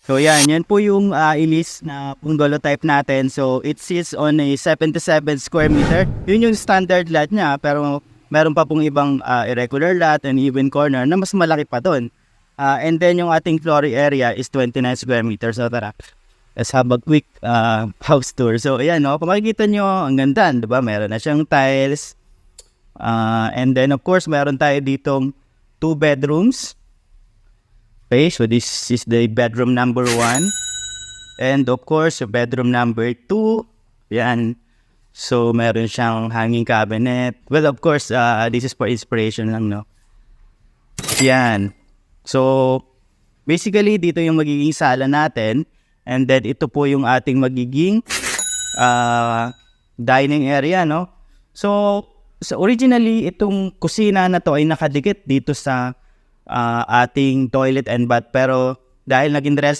So yan po yung Elise na bungalow type natin. So it sits on a 77 square meter. Yun yung standard lot niya, pero meron pa pong ibang irregular lot and even corner na mas malaki pa doon. And then yung ating floor area is 29 square meters. So tara, let's have a quick house tour. So ayan, no, kung makikita nyo, ang ganda, diba? Meron na siyang tiles. And then of course, meron tayo ditong 2 bedrooms. Okay, so this is the bedroom number 1. And of course, bedroom number 2. Yan. So, meron siyang hanging cabinet. Well, of course, this is for inspiration lang, no? Yan. So, basically, dito yung magiging sala natin. And then, ito po yung ating magiging dining area, no? So originally, itong kusina na to ay nakadikit dito sa ating toilet and bath, pero dahil nag-interest